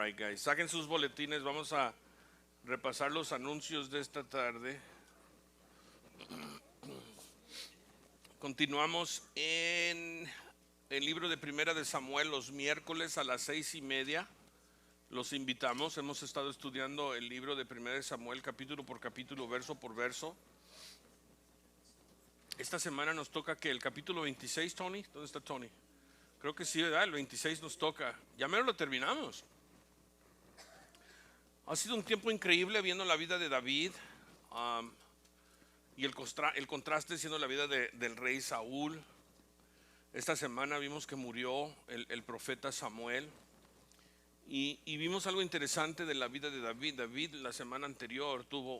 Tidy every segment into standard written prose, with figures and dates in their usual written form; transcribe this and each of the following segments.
right, guys. Saquen sus boletines. Vamos a repasar los anuncios de esta tarde. Continuamos en el libro de Primera de Samuel los miércoles a las 6:30. Los invitamos. Hemos estado estudiando el libro de Primera de Samuel capítulo por capítulo, verso por verso. Esta semana nos toca que el capítulo 26, Tony. ¿Dónde está Tony? Creo que sí, ¿verdad? El 26 nos toca. Ya mero lo terminamos. Ha sido un tiempo increíble viendo la vida de David y el contraste siendo la vida del rey Saúl. Esta semana vimos que murió el profeta Samuel y vimos algo interesante de la vida de David. David la semana anterior tuvo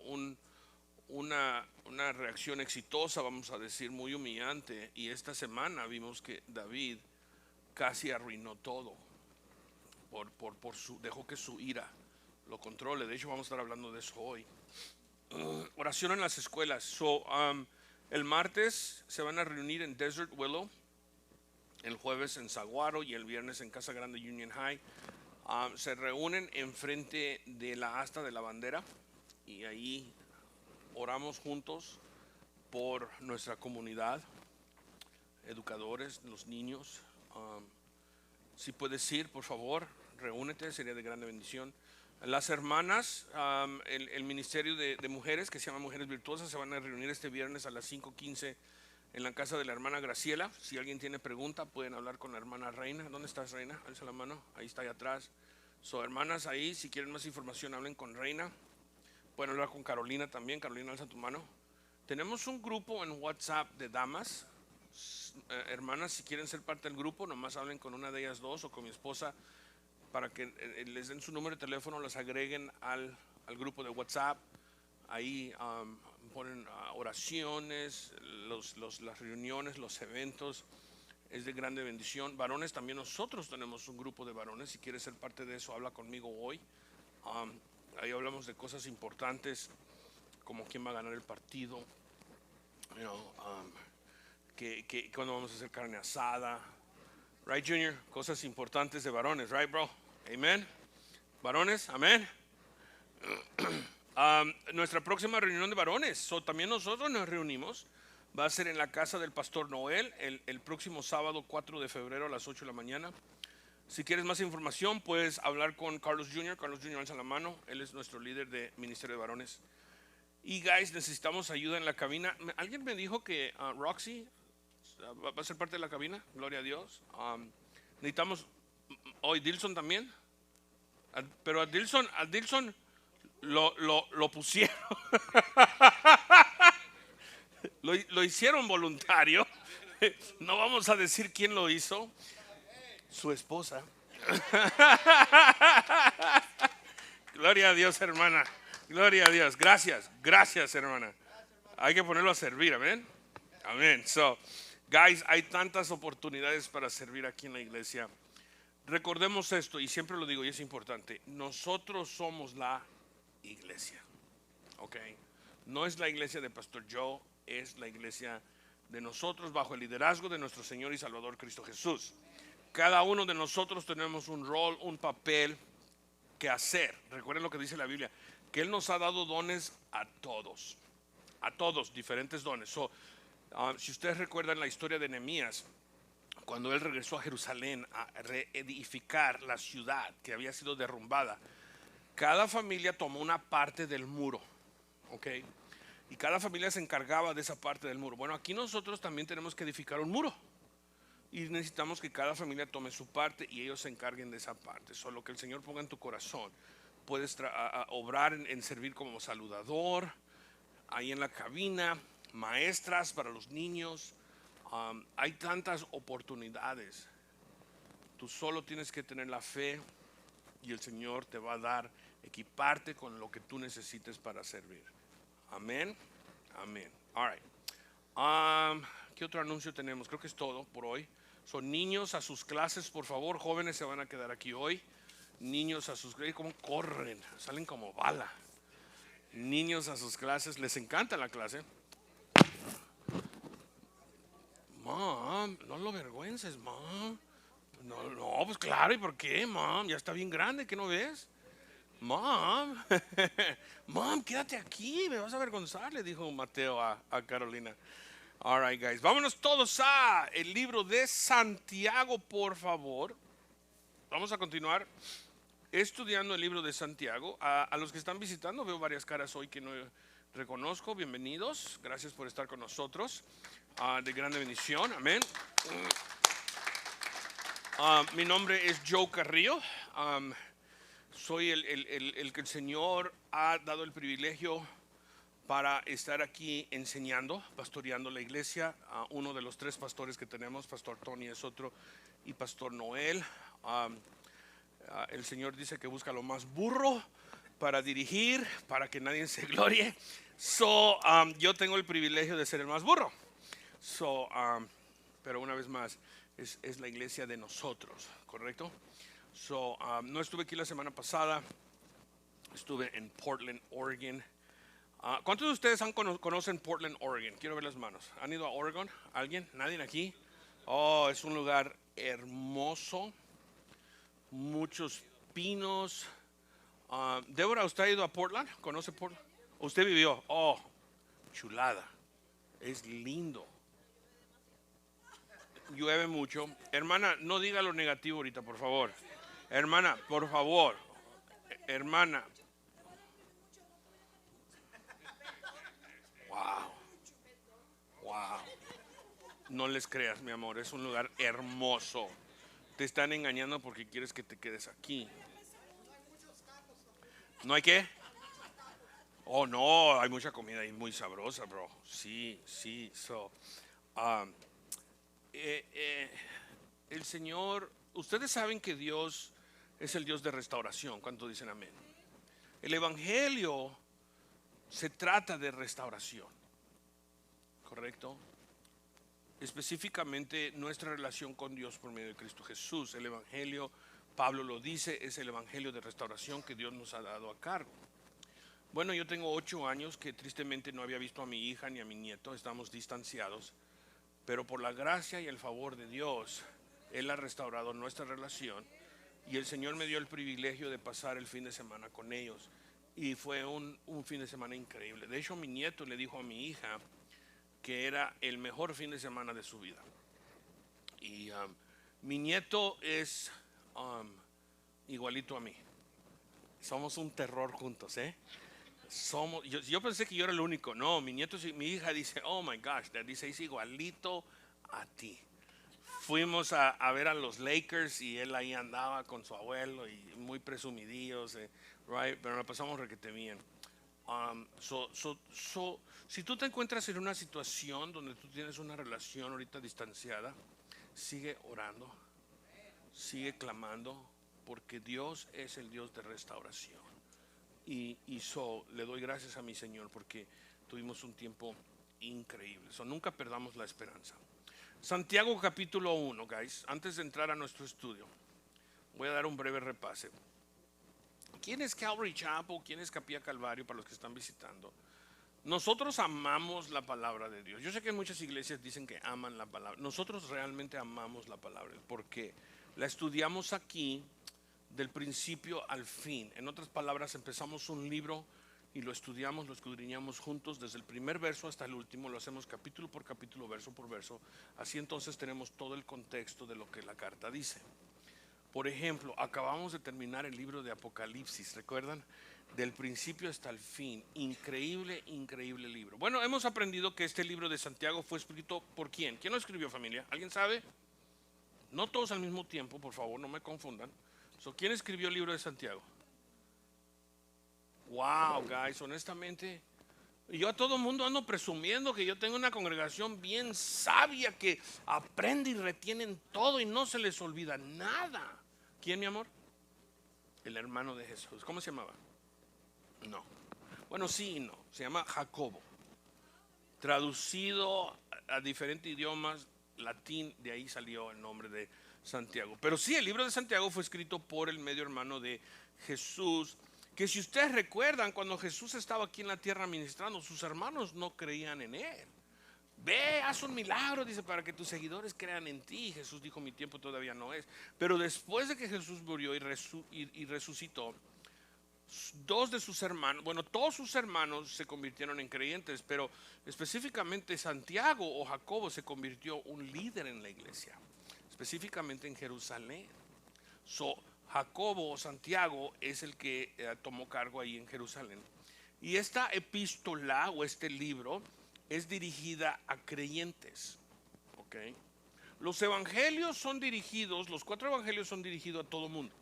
una reacción exitosa, vamos a decir, muy humillante, y esta semana vimos que David casi arruinó todo dejó que su ira lo controle. De hecho vamos a estar hablando de eso hoy. Oración en las escuelas. El martes se van a reunir en Desert Willow, el jueves en Saguaro y el viernes en Casa Grande Union High. Se reúnen enfrente de la asta de la bandera y ahí oramos juntos por nuestra comunidad, educadores, los niños. Si puedes ir, por favor, reúnete, sería de grande bendición. Las hermanas, el ministerio de mujeres que se llama Mujeres Virtuosas, se van a reunir este viernes a las 5:15 en la casa de la hermana Graciela. Si alguien tiene pregunta, pueden hablar con la hermana Reina. ¿Dónde estás, Reina? Alza la mano, ahí está, ahí atrás. Hermanas, ahí, si quieren más información, hablen con Reina. Pueden hablar con Carolina también. Carolina, alza tu mano. Tenemos un grupo en WhatsApp de damas. Hermanas, si quieren ser parte del grupo, nomás hablen con una de ellas dos o con mi esposa para que les den su número de teléfono, las agreguen al grupo de WhatsApp. Ahí ponen oraciones, las reuniones, los eventos. Es de grande bendición. Varones, también nosotros tenemos un grupo de varones. Si quieres ser parte de eso, habla conmigo hoy. Ahí hablamos de cosas importantes como quién va a ganar el partido, cuando vamos a hacer carne asada, right, Junior? Cosas importantes de varones, right, bro? Amen. Varones, amén. Nuestra próxima reunión de varones, también nosotros nos reunimos, va a ser en la casa del pastor Noel el próximo sábado 4 de febrero a las 8 de la mañana. Si quieres más información, puedes hablar con Carlos Jr. Carlos Jr. alza la mano, él es nuestro líder de ministerio de varones. Y guys, necesitamos ayuda en la cabina. Alguien me dijo que Roxy va a ser parte de la cabina, gloria a Dios. Necesitamos hoy Dilson también, pero a Dilson lo pusieron. lo hicieron voluntario. No vamos a decir quién lo hizo. Su esposa. Gloria a Dios, hermana. Gloria a Dios. Gracias, hermana. Hay que ponerlo a servir, amén. Amén. Guys, hay tantas oportunidades para servir aquí en la iglesia. Recordemos esto, y siempre lo digo y es importante. Nosotros somos la iglesia. Ok. No es la iglesia de Pastor Joe, es la iglesia de nosotros bajo el liderazgo de nuestro Señor y Salvador Cristo Jesús. Cada uno de nosotros tenemos un rol, un papel que hacer. Recuerden lo que dice la Biblia, que Él nos ha dado dones a todos, diferentes dones. Si ustedes recuerdan la historia de Nehemías, cuando él regresó a Jerusalén a reedificar la ciudad que había sido derrumbada, cada familia tomó una parte del muro, ¿ok? Y cada familia se encargaba de esa parte del muro. Bueno, aquí nosotros también tenemos que edificar un muro. Y necesitamos que cada familia tome su parte y ellos se encarguen de esa parte. Lo que el Señor ponga en tu corazón. Puedes obrar en servir como saludador, ahí en la cabina, maestras para los niños. Hay tantas oportunidades. Tú solo tienes que tener la fe y el Señor te va a dar, equiparte con lo que tú necesites para servir. Amén. Amén. All right. ¿Qué otro anuncio tenemos? Creo que es todo por hoy. Son niños a sus clases, por favor. Jóvenes se van a quedar aquí hoy. Niños a sus clases, ¿cómo corren? Salen como bala. Niños a sus clases, les encanta la clase. Mom, no lo avergüences, mom. No, no, pues claro, ¿y por qué, mom? Ya está bien grande, ¿qué no ves? Mom, mom, quédate aquí, me vas a avergonzar, le dijo Mateo a Carolina. All right, guys, vámonos todos a el libro de Santiago, por favor. Vamos a continuar estudiando el libro de Santiago. A los que están visitando, veo varias caras hoy que no reconozco. Bienvenidos, gracias por estar con nosotros. De grande bendición, amén. Mi nombre es Joe Carrillo. Soy el que el Señor ha dado el privilegio para estar aquí enseñando, pastoreando la iglesia. Uno de los tres pastores que tenemos, Pastor Tony es otro, y Pastor Noel. El Señor dice que busca lo más burro para dirigir, para que nadie se glorie. Yo tengo el privilegio de ser el más burro. Pero una vez más, es la iglesia de nosotros, ¿correcto? No estuve aquí la semana pasada, estuve en Portland, Oregon. ¿Cuántos de ustedes conocen Portland, Oregon? Quiero ver las manos. ¿Han ido a Oregon? ¿Alguien? ¿Nadie aquí? Oh, es un lugar hermoso, muchos pinos. Débora, ¿usted ha ido a Portland? ¿Conoce Portland? ¿Usted vivió? Oh, chulada. Es lindo. Llueve mucho. Hermana, no diga lo negativo ahorita, por favor. Hermana, por favor. Hermana. Wow. Wow. No les creas, mi amor. Es un lugar hermoso. Te están engañando porque quieres que te quedes aquí. ¿No hay qué? Oh, no, hay mucha comida ahí muy sabrosa, bro. Sí, sí. El Señor, ustedes saben que Dios es el Dios de restauración. ¿Cuánto dicen amén? El Evangelio se trata de restauración, ¿correcto? Específicamente nuestra relación con Dios por medio de Cristo Jesús. El Evangelio, Pablo lo dice, es el Evangelio de restauración que Dios nos ha dado a cargo. Bueno, yo tengo 8 años que tristemente no había visto a mi hija ni a mi nieto, estamos distanciados, pero por la gracia y el favor de Dios, Él ha restaurado nuestra relación y el Señor me dio el privilegio de pasar el fin de semana con ellos y fue un fin de semana increíble. De hecho, mi nieto le dijo a mi hija que era el mejor fin de semana de su vida. Y mi nieto es igualito a mí. Somos un terror juntos, ¿eh? Yo pensé que yo era el único. No, mi hija dice, oh my gosh, dice, es igualito a ti. Fuimos a ver a los Lakers y él ahí andaba con su abuelo y muy presumidillos, right? Pero nos pasamos requete bien. Si tú te encuentras en una situación donde tú tienes una relación ahorita distanciada, sigue orando, sigue clamando, porque Dios es el Dios de restauración. Y le doy gracias a mi Señor porque tuvimos un tiempo increíble. Nunca perdamos la esperanza. Santiago capítulo 1, guys. Antes de entrar a nuestro estudio, voy a dar un breve repase. ¿Quién es Calvary Chapel? ¿Quién es Capilla Calvario para los que están visitando? Nosotros amamos la palabra de Dios. Yo sé que muchas iglesias dicen que aman la palabra. Nosotros realmente amamos la palabra porque la estudiamos aquí del principio al fin. En otras palabras, empezamos un libro y lo estudiamos, lo escudriñamos juntos desde el primer verso hasta el último. Lo hacemos capítulo por capítulo, verso por verso. Así entonces tenemos todo el contexto de lo que la carta dice. Por ejemplo, acabamos de terminar el libro de Apocalipsis, ¿recuerdan? Del principio hasta el fin. Increíble, increíble libro. Bueno, hemos aprendido que este libro de Santiago fue escrito por ¿quién? ¿Quién lo escribió, familia? ¿Alguien sabe? No todos al mismo tiempo, por favor, no me confundan. ¿Quién escribió el libro de Santiago? Wow, guys, honestamente, yo a todo mundo ando presumiendo que yo tengo una congregación bien sabia que aprende y retienen todo y no se les olvida nada. ¿Quién, mi amor? El hermano de Jesús. ¿Cómo se llamaba? No. Bueno, sí y no. Se llama Jacobo. Traducido a diferentes idiomas, latín, de ahí salió el nombre de Santiago. Pero sí, el libro de Santiago fue escrito por el medio hermano de Jesús, que si ustedes recuerdan, cuando Jesús estaba aquí en la tierra ministrando, sus hermanos no creían en él. ve, haz un milagro, dice, para que tus seguidores crean en ti. Jesús dijo, mi tiempo todavía no es. Pero después de que Jesús murió y resucitó, dos de sus hermanos, bueno, todos sus hermanos se convirtieron en creyentes, pero específicamente Santiago o Jacobo se convirtió un líder en la iglesia, específicamente en Jerusalén. Jacobo o Santiago es el que tomó cargo ahí en Jerusalén. Y esta epístola o este libro es dirigida a creyentes. ¿Ok? Los evangelios son dirigidos, los 4 evangelios son dirigidos a todo mundo.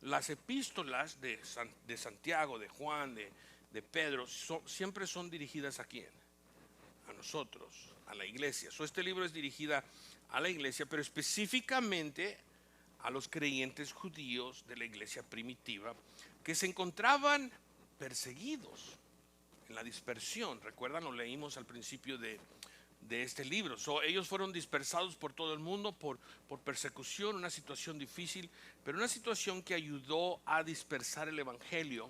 Las epístolas de Santiago, de Juan, de Pedro, siempre son dirigidas ¿a quién? A nosotros, a la iglesia. Este libro es dirigida a la iglesia, pero específicamente a los creyentes judíos de la iglesia primitiva que se encontraban perseguidos en la dispersión. Recuerdan, lo leímos al principio de este libro. Ellos fueron dispersados por todo el mundo por persecución, una situación difícil, pero una situación que ayudó a dispersar el evangelio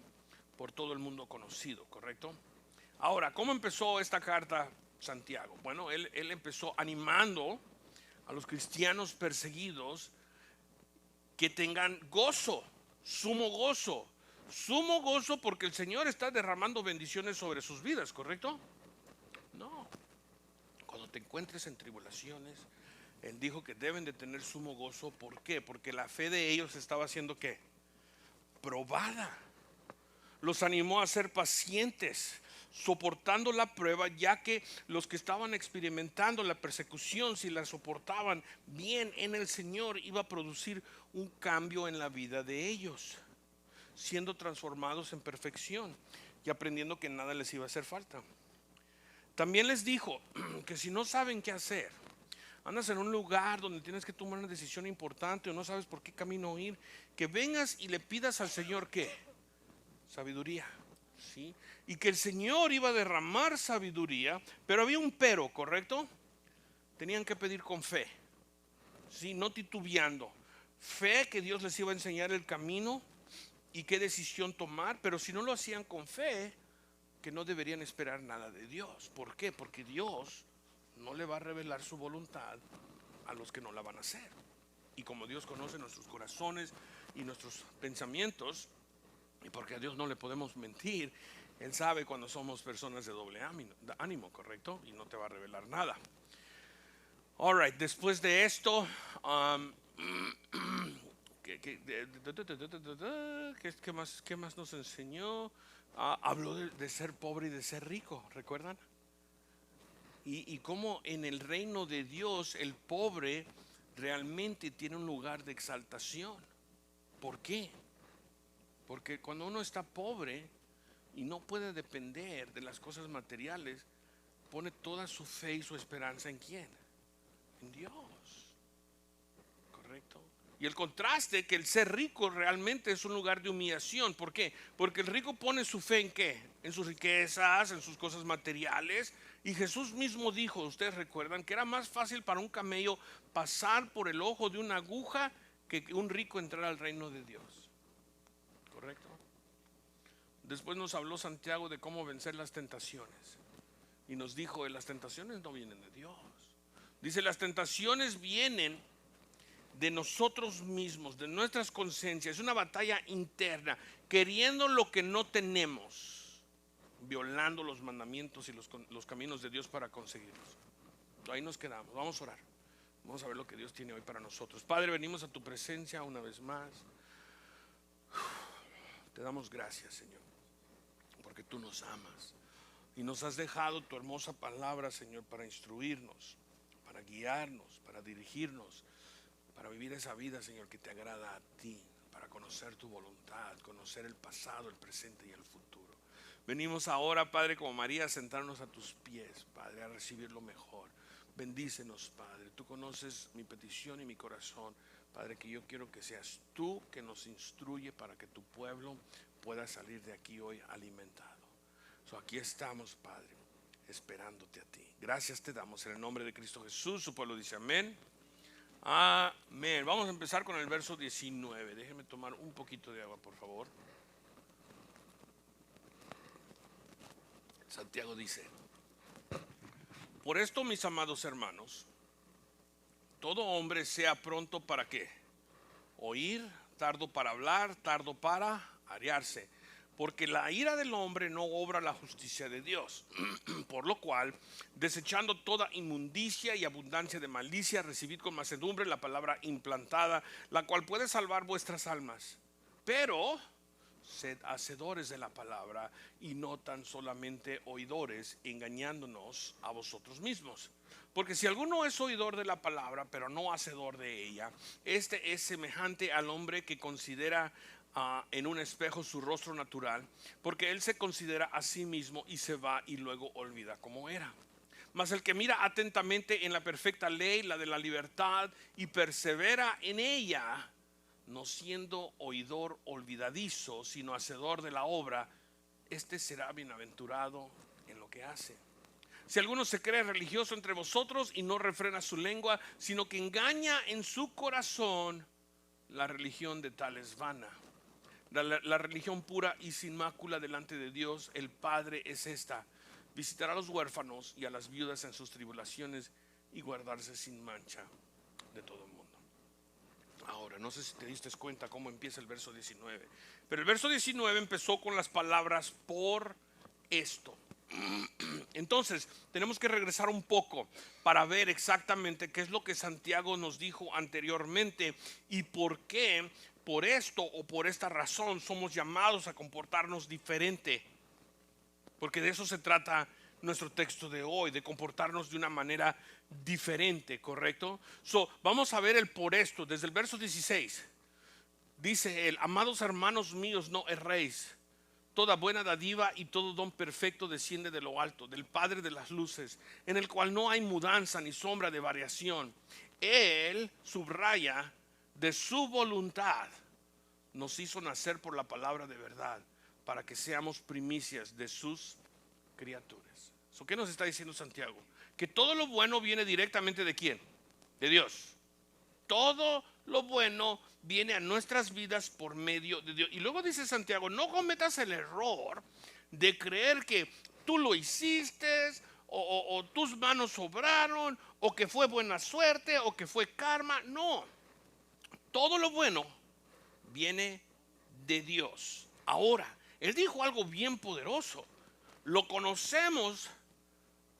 por todo el mundo conocido, ¿correcto? Ahora, ¿cómo empezó esta carta Santiago? Bueno, él empezó animando a los cristianos perseguidos que tengan gozo, sumo gozo porque el Señor está derramando bendiciones sobre sus vidas, ¿correcto? No. Cuando te encuentres en tribulaciones, Él dijo que deben de tener sumo gozo. ¿Por qué? Porque la fe de ellos estaba siendo ¿qué? Probada. Los animó a ser pacientes, soportando la prueba, ya que los que estaban experimentando la persecución, si la soportaban bien en el Señor, iba a producir un cambio en la vida de ellos, siendo transformados en perfección y aprendiendo que nada les iba a hacer falta. También les dijo que si no saben qué hacer, andas en un lugar donde tienes que tomar una decisión importante o no sabes por qué camino ir, que vengas y le pidas al Señor ¿qué? Sabiduría, ¿sí? Y que el Señor iba a derramar sabiduría, pero había un pero, ¿correcto? Tenían que pedir con fe, ¿sí? No titubeando. Fe que Dios les iba a enseñar el camino y qué decisión tomar, pero si no lo hacían con fe, que no deberían esperar nada de Dios. ¿Por qué? Porque Dios no le va a revelar su voluntad a los que no la van a hacer. Y como Dios conoce nuestros corazones y nuestros pensamientos, y porque a Dios no le podemos mentir, Él sabe cuando somos personas de doble ánimo, ¿correcto? Y no te va a revelar nada. All right, después de esto, ¿qué más nos enseñó? Habló de ser pobre y de ser rico, ¿recuerdan? Y cómo en el reino de Dios el pobre realmente tiene un lugar de exaltación. ¿Por qué? Porque cuando uno está pobre y no puede depender de las cosas materiales, pone toda su fe y su esperanza ¿en quién? En Dios. ¿Correcto? Y el contraste, que el ser rico realmente es un lugar de humillación. ¿Por qué? Porque el rico pone su fe ¿en qué? En sus riquezas, en sus cosas materiales. Y Jesús mismo dijo, ustedes recuerdan, que era más fácil para un camello pasar por el ojo de una aguja que un rico entrar al reino de Dios. ¿Correcto? Después nos habló Santiago de cómo vencer las tentaciones. Y nos dijo, las tentaciones no vienen de Dios. Dice, las tentaciones vienen de nosotros mismos, de nuestras conciencias. Es una batalla interna, queriendo lo que no tenemos, violando los mandamientos y los caminos de Dios para conseguirlos. Ahí nos quedamos. Vamos a orar. Vamos a ver lo que Dios tiene hoy para nosotros. Padre, venimos a tu presencia una vez más. Te damos gracias, Señor, porque tú nos amas y nos has dejado tu hermosa palabra, Señor, para instruirnos, para guiarnos, para dirigirnos, para vivir esa vida, Señor, que te agrada a ti, para conocer tu voluntad, conocer el pasado, el presente y el futuro. Venimos ahora, Padre, como María, a sentarnos a tus pies, Padre, a recibir lo mejor. Bendícenos, Padre. Tú conoces mi petición y mi corazón, Padre, que yo quiero que seas tú que nos instruye para que tu pueblo pueda salir de aquí hoy alimentado. Aquí estamos, Padre, esperándote a ti. Gracias te damos en el nombre de Cristo Jesús. Su pueblo dice amén. Amén. Vamos a empezar con el verso 19. Déjeme tomar un poquito de agua, por favor. Santiago dice: Por esto, mis amados hermanos, todo hombre sea pronto para qué, oír, tardo para hablar, tardo para airarse, porque la ira del hombre no obra la justicia de Dios. Por lo cual, desechando toda inmundicia y abundancia de malicia, recibid con mansedumbre la palabra implantada, la cual puede salvar vuestras almas. Pero sed hacedores de la palabra y no tan solamente oidores, engañándonos a vosotros mismos. Porque si alguno es oidor de la palabra, pero no hacedor de ella, este es semejante al hombre que considera en un espejo su rostro natural, porque él se considera a sí mismo y se va y luego olvida cómo era. Mas el que mira atentamente en la perfecta ley, la de la libertad, y persevera en ella, no siendo oidor olvidadizo, sino hacedor de la obra, este será bienaventurado en lo que hace. Si alguno se cree religioso entre vosotros y no refrena su lengua, sino que engaña en su corazón, la religión de tal es vana. La religión pura y sin mácula delante de Dios el Padre es esta: visitar a los huérfanos y a las viudas en sus tribulaciones y guardarse sin mancha de todo el mundo. Ahora, no sé si te diste cuenta cómo empieza el verso 19, pero el verso 19 empezó con las palabras por esto. Entonces tenemos que regresar un poco para ver exactamente qué es lo que Santiago nos dijo anteriormente y por qué, por esto o por esta razón, somos llamados a comportarnos diferente. Porque de eso se trata nuestro texto de hoy, de comportarnos de una manera diferente, ¿correcto? Vamos a ver el por esto desde el verso 16. Dice él: amados hermanos míos, no erréis. Toda buena dádiva y todo don perfecto desciende de lo alto, del Padre de las luces, en el cual no hay mudanza ni sombra de variación. Él, subraya, de su voluntad nos hizo nacer por la palabra de verdad, para que seamos primicias de sus criaturas. ¿Qué nos está diciendo Santiago? Que todo lo bueno viene directamente ¿de quién? De Dios. Todo lo bueno viene a nuestras vidas por medio de Dios. Y luego dice Santiago: no cometas el error de creer que tú lo hiciste, o tus manos sobraron, o que fue buena suerte, o que fue karma. No, todo lo bueno viene de Dios. Ahora, él dijo algo bien poderoso: lo conocemos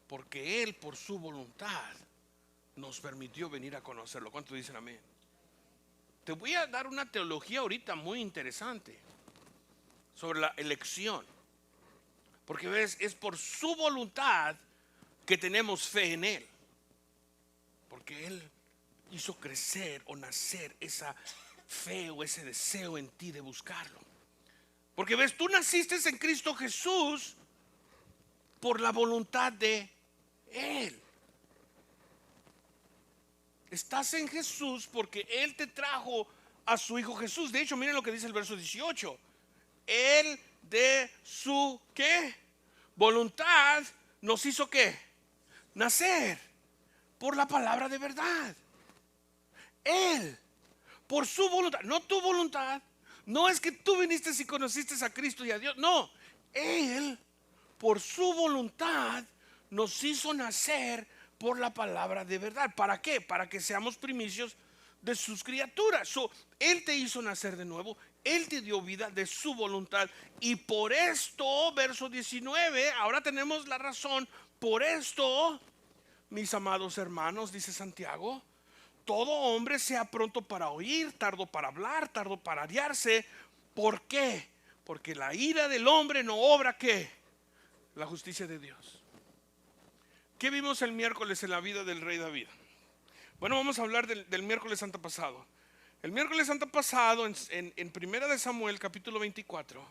porque él, por su voluntad, nos permitió venir a conocerlo. ¿Cuántos dicen amén? Te voy a dar una teología ahorita muy interesante sobre la elección, porque ves, es por su voluntad que tenemos fe en él, porque él hizo crecer o nacer esa fe o ese deseo en ti de buscarlo. Porque ves, tú naciste en Cristo Jesús por la voluntad de él. Estás en Jesús porque él te trajo a su Hijo Jesús. De hecho, miren lo que dice el verso 18. Él de su ¿qué? Voluntad nos hizo ¿qué? Nacer por la palabra de verdad. Él, por su voluntad, no tu voluntad. No es que tú viniste y conociste a Cristo y a Dios. No, él, por su voluntad, nos hizo nacer por la palabra de verdad. ¿Para qué? Para que seamos primicios de sus criaturas. Él te hizo nacer de nuevo. Él te dio vida de su voluntad. Y por esto, verso 19, ahora tenemos la razón. Por esto, mis amados hermanos, dice Santiago, todo hombre sea pronto para oír, tardo para hablar, tardo para airarse. ¿Por qué? Porque la ira del hombre no obra ¿qué? La justicia de Dios. ¿Qué vimos el miércoles en la vida del rey David? Bueno, vamos a hablar del miércoles antepasado. El miércoles antepasado, en Primera de Samuel, capítulo 24,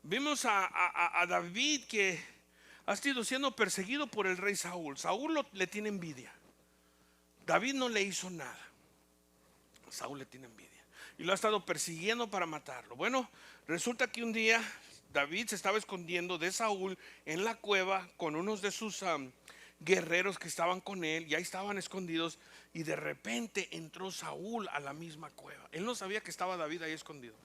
vimos a David que ha sido siendo perseguido por el rey Saúl. Saúl le tiene envidia. David no le hizo nada. Saúl le tiene envidia y lo ha estado persiguiendo para matarlo. Bueno, resulta que un día David se estaba escondiendo de Saúl en la cueva con unos de sus guerreros que estaban con él, y ahí estaban escondidos, y de repente entró Saúl a la misma cueva. Él no sabía que estaba David ahí escondido.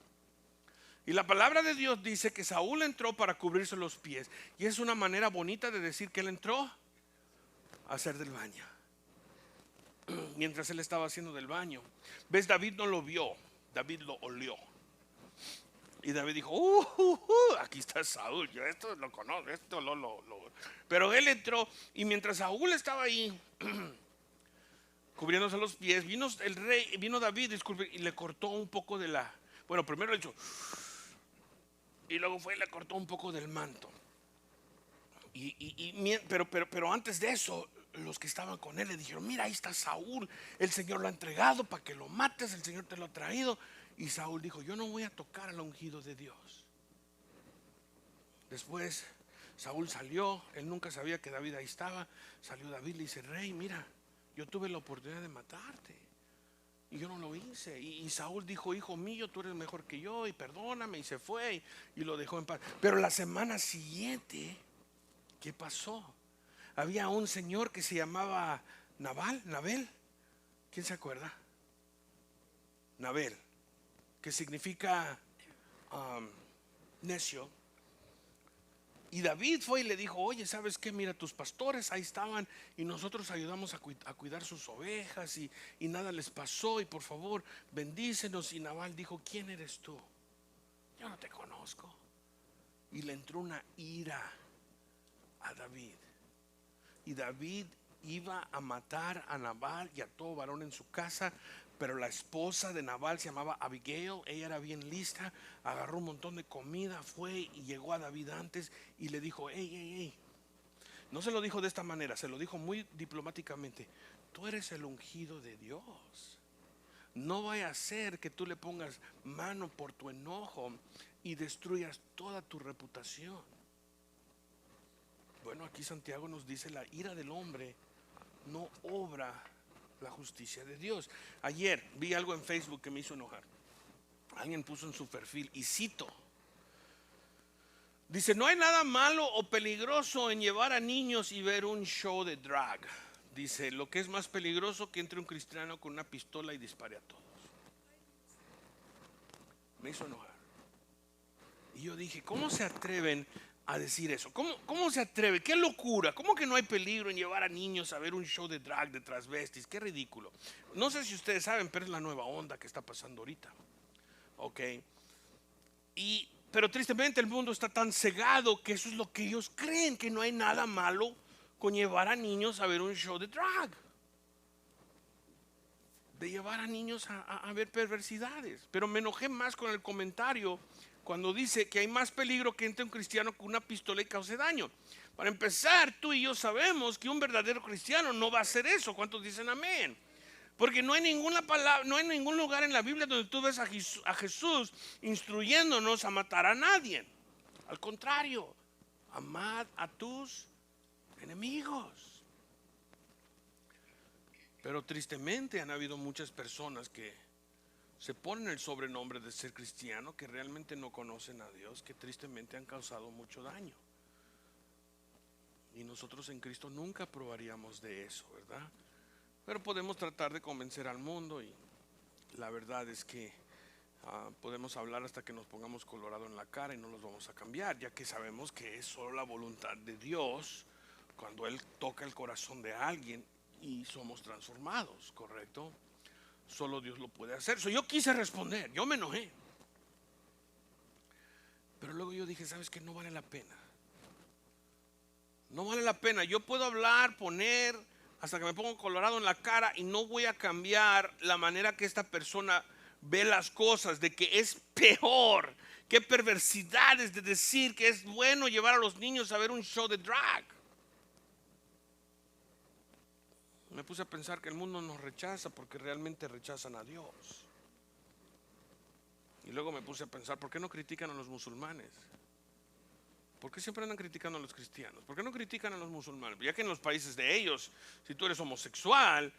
Y la palabra de Dios dice que Saúl entró para cubrirse los pies, y es una manera bonita de decir que él entró a hacer del baño. Mientras él estaba haciendo del baño, ves, David no lo vio, David lo olió. Y David dijo, aquí está Saúl, yo esto lo conozco, esto lo. Pero él entró y mientras Saúl estaba ahí cubriéndose los pies, vino David, disculpe, y le cortó un poco de la, bueno, primero le echó, y luego fue y le cortó un poco del manto. Pero antes de eso, los que estaban con él le dijeron, mira, ahí está Saúl, el Señor lo ha entregado para que lo mates, el Señor te lo ha traído. Y Saúl dijo, yo no voy a tocar al ungido de Dios. Después Saúl salió, él nunca sabía que David ahí estaba. Salió David, le dice, rey, mira, yo tuve la oportunidad de matarte y yo no lo hice. Y Saúl dijo, hijo mío, tú eres mejor que yo y perdóname, y se fue y lo dejó en paz. Pero la semana siguiente, ¿qué pasó? Había un señor que se llamaba Nabel. ¿Quién se acuerda? Nabel, que significa necio. Y David fue y le dijo, oye, ¿sabes qué? Mira, tus pastores ahí estaban y nosotros ayudamos a cuidar sus ovejas y nada les pasó, y por favor bendícenos. Y Nabal dijo, ¿quién eres tú? Yo no te conozco. Y le entró una ira a David. Y David iba a matar a Nabal y a todo varón en su casa. Pero la esposa de Nabal se llamaba Abigail, ella era bien lista, agarró un montón de comida, fue y llegó a David antes y le dijo, hey. No se lo dijo de esta manera, se lo dijo muy diplomáticamente, tú eres el ungido de Dios. No vaya a ser que tú le pongas mano por tu enojo y destruyas toda tu reputación. Bueno, aquí Santiago nos dice, la ira del hombre no obra la justicia de Dios. Ayer vi algo en Facebook que me hizo enojar. Alguien puso en su perfil, y cito, dice, no hay nada malo o peligroso en llevar a niños y ver un show de drag. Dice, lo que es más peligroso que entre un cristiano con una pistola y dispare a todos. Me hizo enojar. Y yo dije, ¿cómo se atreven a decir eso? ¿Cómo se atreve? ¡Qué locura! ¿Cómo que no hay peligro en llevar a niños a ver un show de drag, de transvestis? ¡Qué ridículo! No sé si ustedes saben, pero es la nueva onda que está pasando ahorita. Ok. Pero tristemente el mundo está tan cegado que eso es lo que ellos creen, que no hay nada malo con llevar a niños a ver un show de drag. De llevar a niños a ver perversidades. Pero me enojé más con el comentario cuando dice que hay más peligro que entre un cristiano con una pistola y cause daño. Para empezar, tú y yo sabemos que un verdadero cristiano no va a hacer eso. ¿Cuántos dicen amén? Porque no hay ninguna palabra, no hay ningún lugar en la Biblia donde tú ves a Jesús instruyéndonos a matar a nadie. Al contrario, amad a tus enemigos. Pero tristemente han habido muchas personas que se ponen el sobrenombre de ser cristiano, que realmente no conocen a Dios, que tristemente han causado mucho daño. Y nosotros en Cristo nunca probaríamos de eso, ¿verdad? Pero podemos tratar de convencer al mundo, y la verdad es que podemos hablar hasta que nos pongamos colorado en la cara y no los vamos a cambiar, ya que sabemos que es solo la voluntad de Dios cuando Él toca el corazón de alguien y somos transformados, ¿correcto? Solo Dios lo puede hacer. Yo quise responder, yo me enojé, pero luego yo dije, ¿sabes qué? No vale la pena. No vale la pena. Yo puedo hablar, poner hasta que me pongo colorado en la cara y no voy a cambiar la manera que esta persona ve las cosas, de que es peor. Qué perversidades de decir que es bueno llevar a los niños a ver un show de drag. Me puse a pensar que el mundo nos rechaza porque realmente rechazan a Dios. Y luego me puse a pensar, ¿por qué no critican a los musulmanes? ¿Por qué siempre andan criticando a los cristianos? ¿Por qué no critican a los musulmanes? Ya que en los países de ellos, si tú eres homosexual,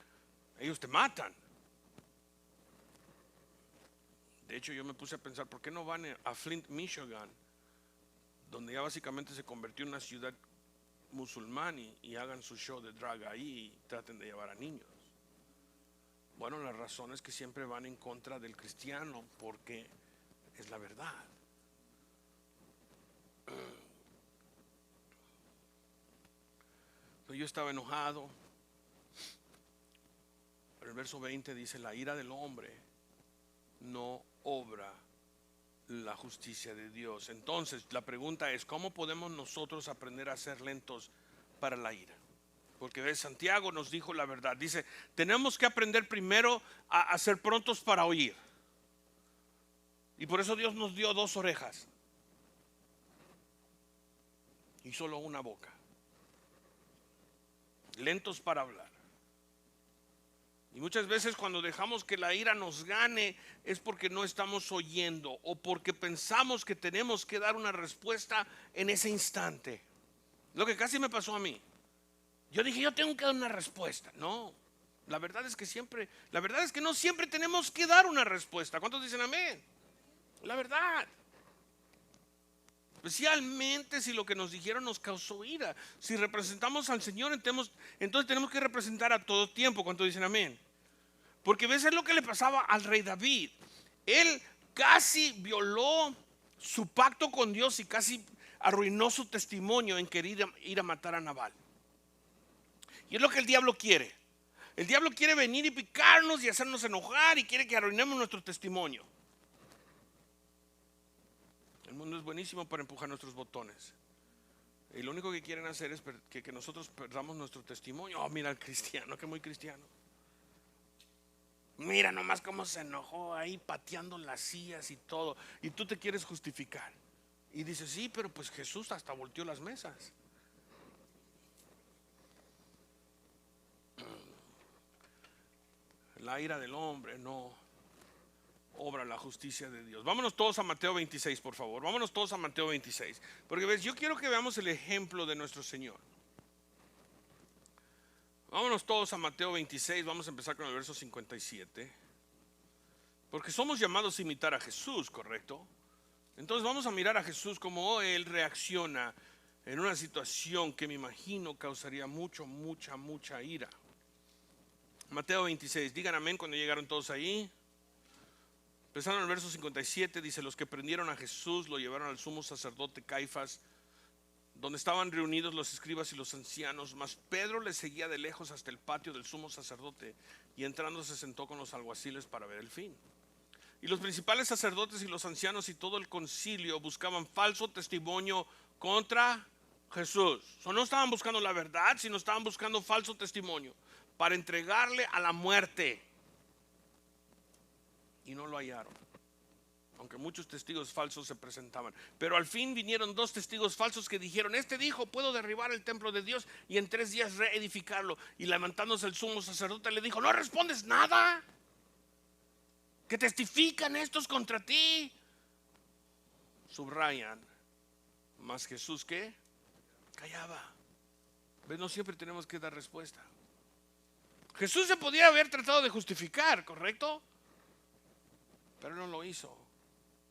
ellos te matan. De hecho, yo me puse a pensar, ¿por qué no van a Flint, Michigan, donde ya básicamente se convirtió en una ciudad musulmán, y hagan su show de drag ahí y traten de llevar a niños? Bueno, la razón es que siempre van en contra del cristiano porque es la verdad. Yo estaba enojado. Pero el verso 20 dice: la ira del hombre no obra la justicia de Dios. Entonces la pregunta es: ¿cómo podemos nosotros aprender a ser lentos para la ira? Porque Santiago nos dijo la verdad. Dice: tenemos que aprender primero a ser prontos para oír. Y por eso Dios nos dio 2 orejas y solo una boca. Lentos para hablar. Y muchas veces cuando dejamos que la ira nos gane es porque no estamos oyendo o porque pensamos que tenemos que dar una respuesta en ese instante. Lo que casi me pasó a mí. Yo dije: yo tengo que dar una respuesta. No, la verdad es que no siempre tenemos que dar una respuesta. ¿Cuántos dicen amén? La verdad. Especialmente si lo que nos dijeron nos causó ira. Si representamos al Señor, entonces tenemos que representar a todo tiempo. ¿Cuántos dicen amén? Porque ves, es lo que le pasaba al rey David. Él casi violó su pacto con Dios y casi arruinó su testimonio en querer ir a matar a Nabal. Y es lo que el diablo quiere. El diablo quiere venir y picarnos y hacernos enojar y quiere que arruinemos nuestro testimonio. El mundo es buenísimo para empujar nuestros botones. Y lo único que quieren hacer es que nosotros perdamos nuestro testimonio. Oh, mira el cristiano, que muy cristiano. Mira nomás cómo se enojó ahí pateando las sillas y todo. Y tú te quieres justificar. Y dices: sí, pero pues Jesús hasta volteó las mesas. La ira del hombre no obra la justicia de Dios. Vámonos todos a Mateo 26, por favor. Vámonos todos a Mateo 26. Porque ves, yo quiero que veamos el ejemplo de nuestro Señor. Vámonos todos a Mateo 26. Vamos a empezar con el verso 57. Porque somos llamados a imitar a Jesús, ¿correcto? Entonces vamos a mirar a Jesús como Él reacciona en una situación que me imagino causaría mucha ira. Mateo 26, digan amén cuando llegaron todos ahí. Empezando en el verso 57, dice: los que prendieron a Jesús lo llevaron al sumo sacerdote Caifás, donde estaban reunidos los escribas y los ancianos. Mas Pedro le seguía de lejos hasta el patio del sumo sacerdote, y entrando se sentó con los alguaciles para ver el fin. Y los principales sacerdotes y los ancianos y todo el concilio buscaban falso testimonio contra Jesús. No estaban buscando la verdad, sino estaban buscando falso testimonio para entregarle a la muerte. Y no lo hallaron, aunque muchos testigos falsos se presentaban. Pero al fin vinieron 2 testigos falsos que dijeron: este dijo: puedo derribar el templo de Dios y en 3 días reedificarlo. Y levantándose el sumo sacerdote le dijo: ¿no respondes nada? ¿Qué testifican estos contra ti? Subrayan. Mas Jesús, ¿qué? Callaba. ¿Ves? No siempre tenemos que dar respuesta. Jesús se podía haber tratado de justificar, ¿correcto? Pero no lo hizo.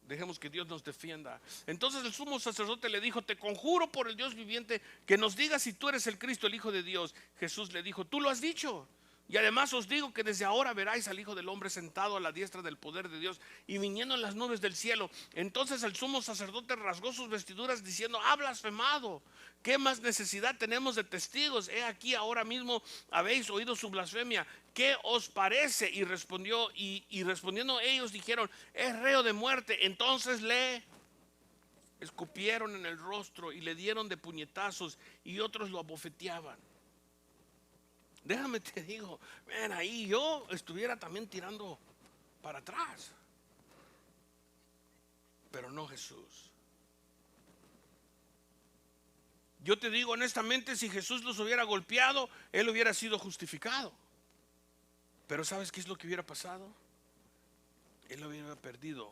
Dejemos que Dios nos defienda. Entonces el sumo sacerdote le dijo: te conjuro por el Dios viviente que nos digas si tú eres el Cristo, el Hijo de Dios. Jesús le dijo: tú lo has dicho. Y además os digo que desde ahora veráis al Hijo del Hombre sentado a la diestra del poder de Dios y viniendo en las nubes del cielo. Entonces el sumo sacerdote rasgó sus vestiduras diciendo: ha blasfemado. ¿Qué más necesidad tenemos de testigos? He aquí, ahora mismo habéis oído su blasfemia. ¿Qué os parece? Y respondiendo ellos dijeron: es reo de muerte. Entonces le escupieron en el rostro y le dieron de puñetazos, y otros lo abofeteaban. Déjame te digo, ven, ahí yo estuviera también tirando para atrás, pero no Jesús. Yo te digo honestamente, si Jesús los hubiera golpeado, Él hubiera sido justificado. Pero ¿sabes qué es lo que hubiera pasado? Él hubiera perdido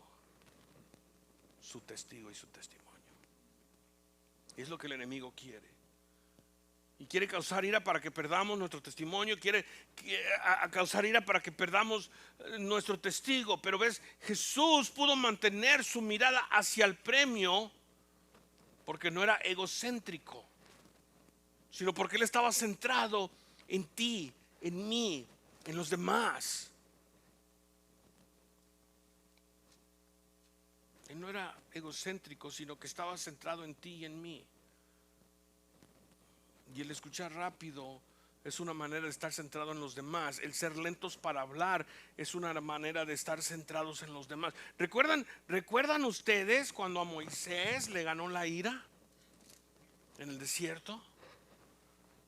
su testigo y su testimonio. Es lo que el enemigo quiere. Y quiere causar ira para que perdamos nuestro testimonio. Quiere causar ira para que perdamos nuestro testigo. Pero ves, Jesús pudo mantener su mirada hacia el premio porque no era egocéntrico, sino porque Él estaba centrado en ti, en mí, en los demás. Él no era egocéntrico, sino que estaba centrado en ti y en mí. Y el escuchar rápido es una manera de estar centrado en los demás. El ser lentos para hablar es una manera de estar centrados en los demás. ¿Recuerdan ustedes cuando a Moisés le ganó la ira en el desierto?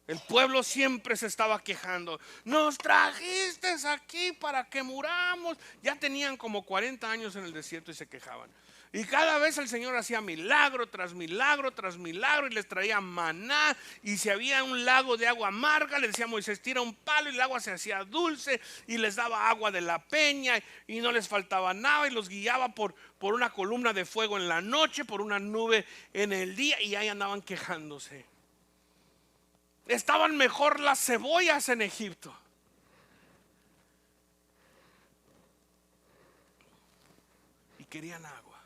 El pueblo siempre se estaba quejando. Nos trajiste aquí para que muramos. Ya tenían como 40 años en el desierto y se quejaban. Y cada vez el Señor hacía milagro tras milagro tras milagro y les traía maná. Y si había un lago de agua amarga, le decía a Moisés, tira un palo y el agua se hacía dulce. Y les daba agua de la peña y no les faltaba nada. Y los guiaba por una columna de fuego en la noche, por una nube en el día. Y ahí andaban quejándose. Estaban mejor las cebollas en Egipto. Y querían agua.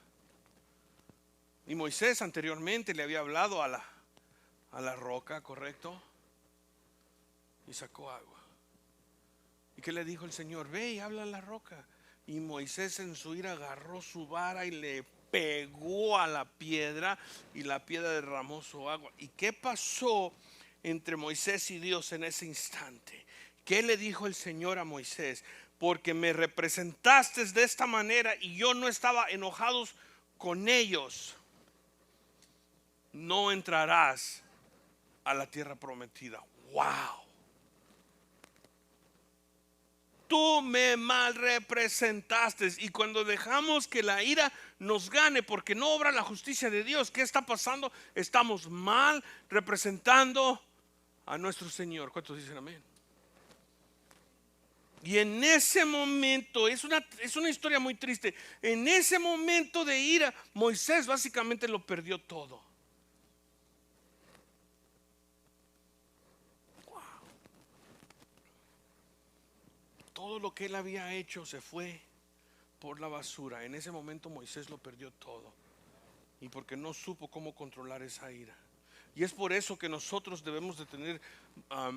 Y Moisés anteriormente le había hablado a la roca, ¿correcto? Y sacó agua. ¿Y qué le dijo el Señor? Ve y habla a la roca. Y Moisés en su ira agarró su vara y le pegó a la piedra. Y la piedra derramó su agua. ¿Y qué pasó entre Moisés y Dios en ese instante? ¿Qué le dijo el Señor a Moisés? Porque me representaste de esta manera y yo no estaba enojado con ellos, no entrarás a la tierra prometida. Wow. Tú me mal representaste. Y cuando dejamos que la ira nos gane porque no obra la justicia de Dios, ¿qué está pasando? Estamos mal representando a nuestro Señor. ¿Cuántos dicen amén? Y en ese momento, es una historia muy triste. En ese momento de ira, Moisés básicamente lo perdió todo. Wow. Todo lo que él había hecho se fue por la basura. En ese momento Moisés lo perdió todo. Y porque no supo cómo controlar esa ira. Y es por eso que nosotros debemos de tener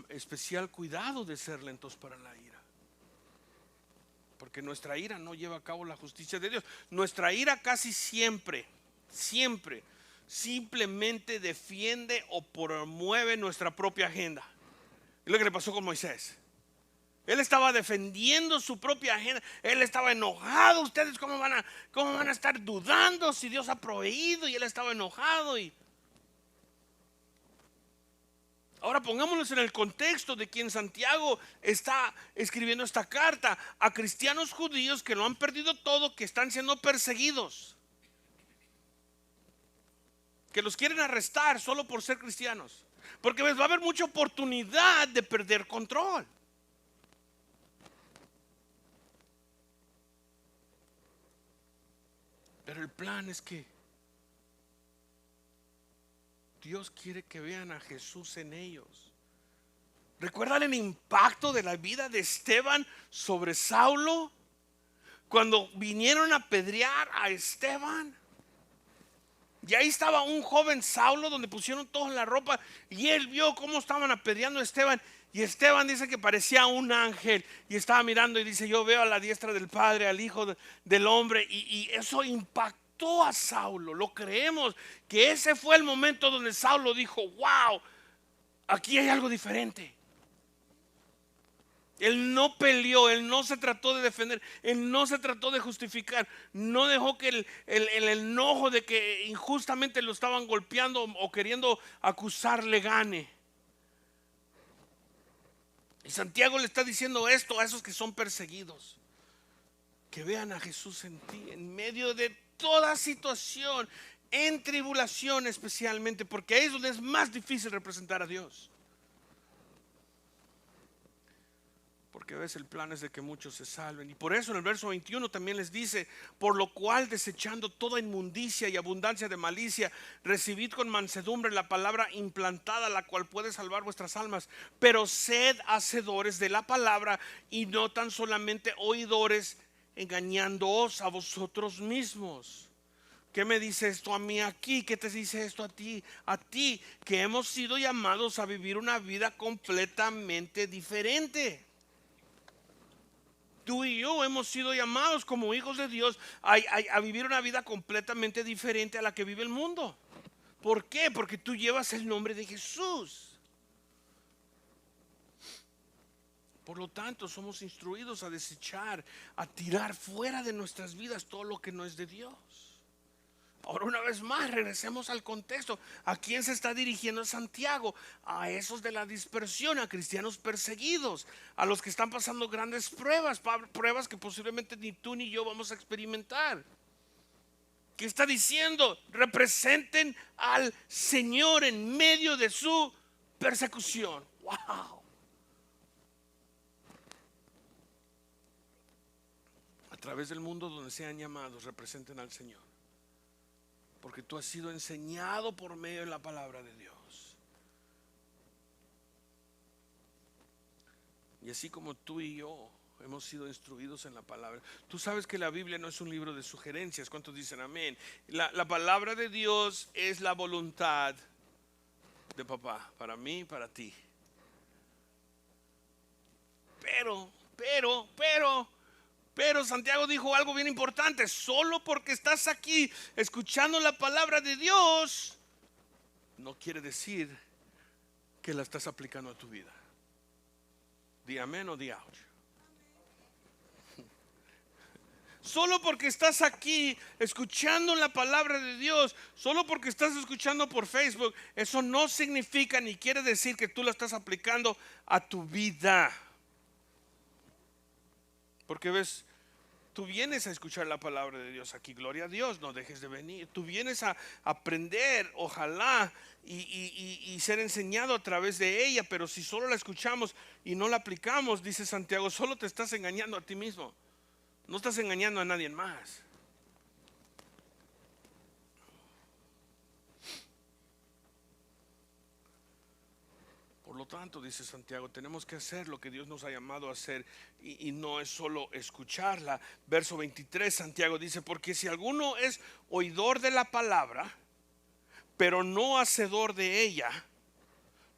especial cuidado de ser lentos para la ira. Porque nuestra ira no lleva a cabo la justicia de Dios. Nuestra ira casi siempre simplemente defiende o promueve nuestra propia agenda. Es lo que le pasó con Moisés. Él estaba defendiendo su propia agenda. Él estaba enojado. Ustedes cómo van a estar dudando si Dios ha proveído. Y él estaba enojado. Y ahora pongámonos en el contexto de quien Santiago está escribiendo esta carta a cristianos judíos que lo han perdido todo, que están siendo perseguidos, que los quieren arrestar solo por ser cristianos, porque va a haber mucha oportunidad de perder control. Pero el plan es que Dios quiere que vean a Jesús en ellos. ¿Recuerdan el impacto de la vida de Esteban sobre Saulo? Cuando vinieron a apedrear a Esteban. Y ahí estaba un joven Saulo donde pusieron toda la ropa. Y él vio cómo estaban apedreando a Esteban. Y Esteban dice que parecía un ángel. Y estaba mirando y dice, yo veo a la diestra del Padre, al Hijo del Hombre. Y eso impactó a Saulo. Lo creemos que ese fue el momento donde Saulo dijo, wow, aquí hay algo diferente. Él no peleó, él no se trató de defender, él no se trató de justificar, no dejó que el enojo de que injustamente lo estaban golpeando o queriendo acusarle gane. Y Santiago le está diciendo esto a esos que son perseguidos, que vean a Jesús en ti, en medio de toda situación, en tribulación especialmente, porque ahí es donde es más difícil representar a Dios. Porque a veces el plan es de que muchos se salven. Y por eso en el verso 21 también les dice, por lo cual desechando toda inmundicia y abundancia de malicia, recibid con mansedumbre la palabra implantada, la cual puede salvar vuestras almas. Pero sed hacedores de la palabra y no tan solamente oidores, engañándoos a vosotros mismos. ¿Qué me dice esto a mí aquí? ¿Qué te dice esto a ti? A ti, que hemos sido llamados a vivir una vida completamente diferente. Tú y yo hemos sido llamados como hijos de Dios a vivir una vida completamente diferente a la que vive el mundo. ¿Por qué? Porque tú llevas el nombre de Jesús. Por lo tanto, somos instruidos a desechar, a tirar fuera de nuestras vidas todo lo que no es de Dios. Ahora, una vez más, regresemos al contexto. ¿A quién se está dirigiendo Santiago? A esos de la dispersión, a cristianos perseguidos, a los que están pasando grandes pruebas, pruebas que posiblemente ni tú ni yo vamos a experimentar. ¿Qué está diciendo? Representen al Señor en medio de su persecución. ¡Wow! A través del mundo donde sean llamados, representen al Señor. Porque tú has sido enseñado por medio de la palabra de Dios. Y así como tú y yo hemos sido instruidos en la palabra. Tú sabes que la Biblia no es un libro de sugerencias. ¿Cuántos dicen amén? La palabra de Dios es la voluntad de papá, para mí y para ti. Pero Santiago dijo algo bien importante. Solo porque estás aquí escuchando la palabra de Dios, no quiere decir que la estás aplicando a tu vida. Di amén o di ouch. Solo porque estás aquí escuchando la palabra de Dios, solo porque estás escuchando por Facebook, eso no significa ni quiere decir que tú la estás aplicando a tu vida. Porque ves, tú vienes a escuchar la palabra de Dios aquí, gloria a Dios, no dejes de venir. Tú vienes a aprender, ojalá, y ser enseñado a través de ella. Pero si solo la escuchamos y no la aplicamos, dice Santiago, solo te estás engañando a ti mismo. No estás engañando a nadie más. Por lo tanto, dice Santiago, tenemos que hacer lo que Dios nos ha llamado a hacer y no es solo escucharla. Verso 23, Santiago dice, porque si alguno es oidor de la palabra, pero no hacedor de ella,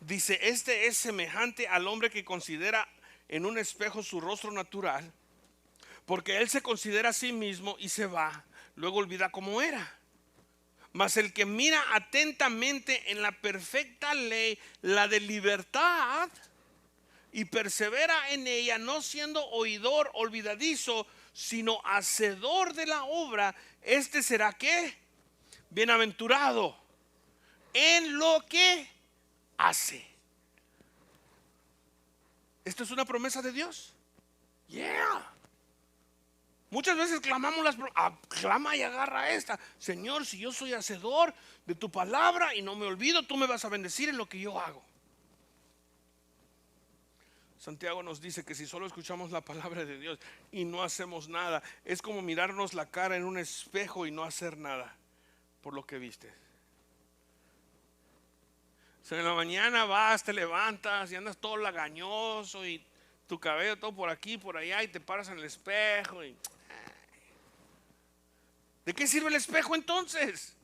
dice, este es semejante al hombre que considera en un espejo su rostro natural, porque él se considera a sí mismo y se va, luego olvida cómo era. Mas el que mira atentamente en la perfecta ley, la de libertad, y persevera en ella, no siendo oidor olvidadizo, sino hacedor de la obra, este será ¿qué? Bienaventurado en lo que hace. ¿Esto es una promesa de Dios? Yeah. Muchas veces clamamos clama y agarra esta. Señor, si yo soy hacedor de tu palabra y no me olvido, tú me vas a bendecir en lo que yo hago. Santiago nos dice que si solo escuchamos la palabra de Dios y no hacemos nada, es como mirarnos la cara en un espejo y no hacer nada por lo que viste. O sea, en la mañana vas, te levantas y andas todo lagañoso y tu cabello todo por aquí, por allá, y te paras en el espejo y... ¿De qué sirve el espejo entonces?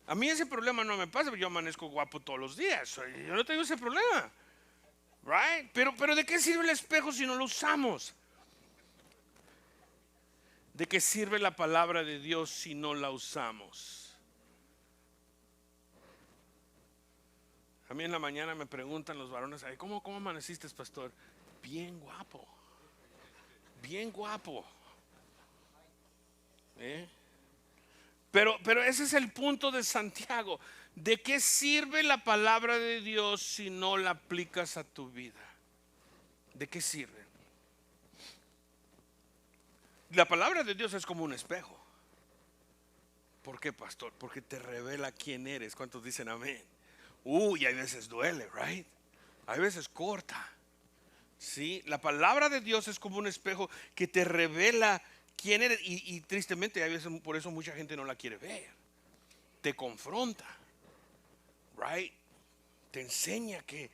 A mí ese problema no me pasa, yo amanezco guapo todos los días, yo no tengo ese problema, right? Pero ¿de qué sirve el espejo si no lo usamos? ¿De qué sirve la palabra de Dios si no la usamos? A mí en la mañana me preguntan los varones, ¿cómo amaneciste, pastor? Bien guapo, bien guapo. Pero ese es el punto de Santiago. ¿De qué sirve la palabra de Dios si no la aplicas a tu vida? ¿De qué sirve? La palabra de Dios es como un espejo. ¿Por qué, pastor? Porque te revela quién eres. ¿Cuántos dicen amén? Y hay veces duele, right? Hay veces corta. Sí, la palabra de Dios es como un espejo que te revela quién eres, y tristemente a veces por eso mucha gente no la quiere ver. Te confronta, right? Te enseña que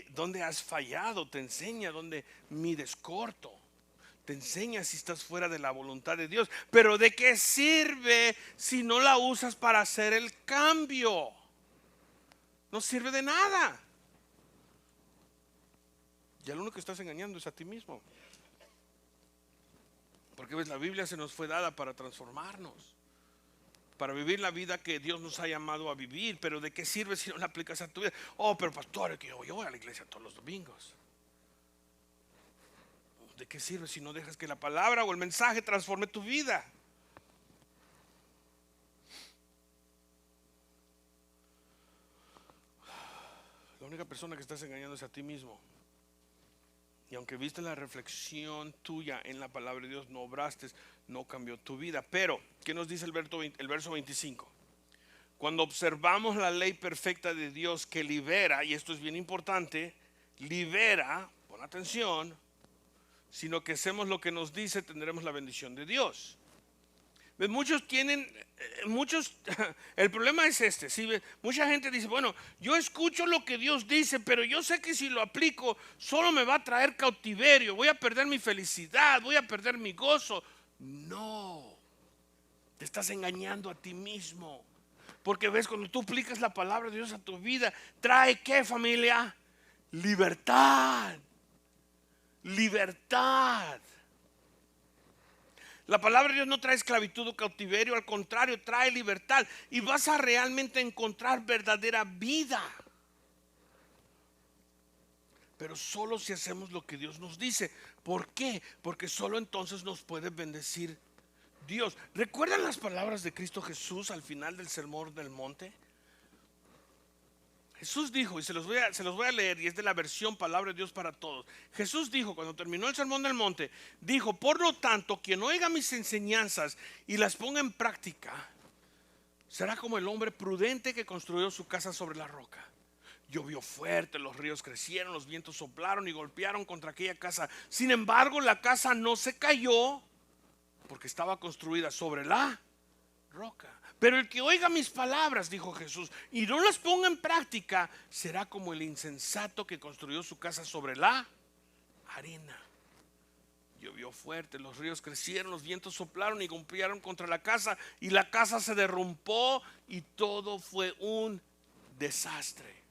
dónde has fallado, te enseña dónde mides corto, te enseña si estás fuera de la voluntad de Dios. Pero ¿de qué sirve si no la usas para hacer el cambio? No sirve de nada. Y al único que estás engañando es a ti mismo. Porque ves, la Biblia se nos fue dada para transformarnos, para vivir la vida que Dios nos ha llamado a vivir. Pero ¿de qué sirve si no la aplicas a tu vida? Pero pastor, que yo voy a la iglesia todos los domingos. qué sirve si no dejas que la palabra o el mensaje transforme tu vida? La única persona que estás engañando es a ti mismo. Y aunque viste la reflexión tuya en la palabra de Dios, no obraste, no cambió tu vida. Pero, ¿qué nos dice el verso 25? Cuando observamos la ley perfecta de Dios que libera, y esto es bien importante, libera, pon atención, sino que hacemos lo que nos dice, tendremos la bendición de Dios. Muchos tienen, el problema es este, ¿sí? Mucha gente dice, bueno, yo escucho lo que Dios dice, pero yo sé que si lo aplico solo me va a traer cautiverio, voy a perder mi felicidad, voy a perder mi gozo. No, te estás engañando a ti mismo, porque ves, cuando tú aplicas la palabra de Dios a tu vida, trae ¿qué, familia? Libertad, libertad. La palabra de Dios no trae esclavitud o cautiverio, al contrario, trae libertad y vas a realmente encontrar verdadera vida. Pero solo si hacemos lo que Dios nos dice. ¿Por qué? Porque solo entonces nos puede bendecir Dios. ¿Recuerdan las palabras de Cristo Jesús al final del Sermón del Monte? Jesús dijo, y se los voy a leer, y es de la versión Palabra de Dios para Todos. Jesús dijo, cuando terminó el Sermón del Monte, dijo, por lo tanto, quien oiga mis enseñanzas y las ponga en práctica, será como el hombre prudente que construyó su casa sobre la roca. Llovió fuerte, los ríos crecieron, los vientos soplaron y golpearon contra aquella casa. Sin embargo, la casa no se cayó porque estaba construida sobre la roca. Pero el que oiga mis palabras, dijo Jesús, y no las ponga en práctica, será como el insensato que construyó su casa sobre la arena. Llovió fuerte, los ríos crecieron, los vientos soplaron y golpearon contra la casa, y la casa se derrumbó y todo fue un desastre.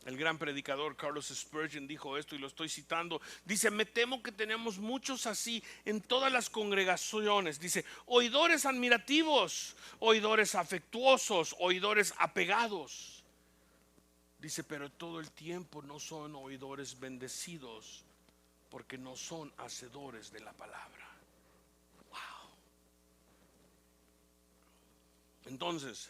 El gran predicador Carlos Spurgeon dijo esto, y lo estoy citando. Dice, me temo que tenemos muchos así en todas las congregaciones. Dice, oidores admirativos, oidores afectuosos, oidores apegados. Dice, pero todo el tiempo no son oidores bendecidos, porque no son hacedores de la palabra. Wow. Entonces,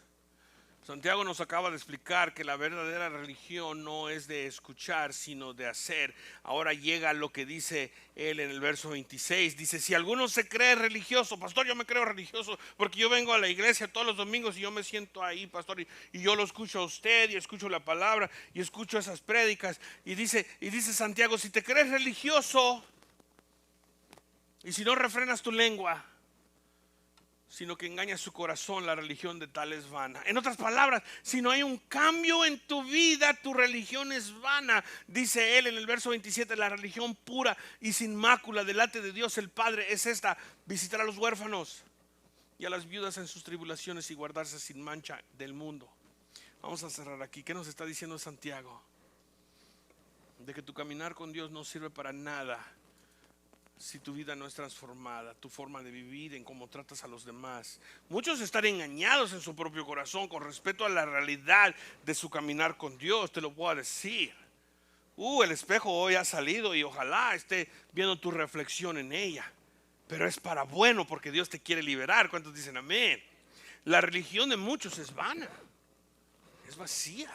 Santiago nos acaba de explicar que la verdadera religión no es de escuchar, sino de hacer. Ahora llega lo que dice él en el verso 26. Dice, si alguno se cree religioso, pastor, yo me creo religioso porque yo vengo a la iglesia todos los domingos y yo me siento ahí, pastor, y yo lo escucho a usted y escucho la palabra y escucho esas prédicas. Y dice Santiago, si te crees religioso y si no refrenas tu lengua, sino que engaña su corazón, la religión de tal es vana. En otras palabras, si no hay un cambio en tu vida, tu religión es vana. Dice él en el verso 27, la religión pura y sin mácula delante de Dios el Padre es esta: visitar a los huérfanos y a las viudas en sus tribulaciones y guardarse sin mancha del mundo. Vamos a cerrar aquí. ¿Qué nos está diciendo Santiago? De que tu caminar con Dios no sirve para nada si tu vida no es transformada, tu forma de vivir, en cómo tratas a los demás. Muchos están engañados en su propio corazón con respecto a la realidad de su caminar con Dios, te lo puedo decir. El espejo hoy ha salido y ojalá esté viendo tu reflexión en ella. Pero es para bueno, porque Dios te quiere liberar. ¿Cuántos dicen amén? La religión de muchos es vana, es vacía.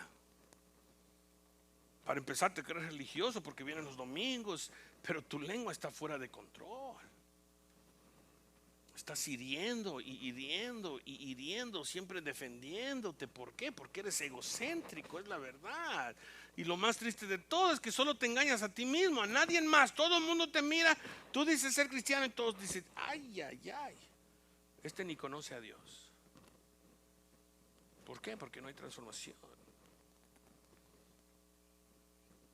Para empezar, te crees religioso porque vienen los domingos, pero tu lengua está fuera de control. Estás hiriendo y hiriendo y hiriendo, siempre defendiéndote. ¿Por qué? Porque eres egocéntrico, es la verdad. Y lo más triste de todo es que solo te engañas a ti mismo, a nadie más. Todo el mundo te mira, tú dices ser cristiano y todos dicen, ay, ay, ay, este ni conoce a Dios. ¿Por qué? Porque no hay transformación.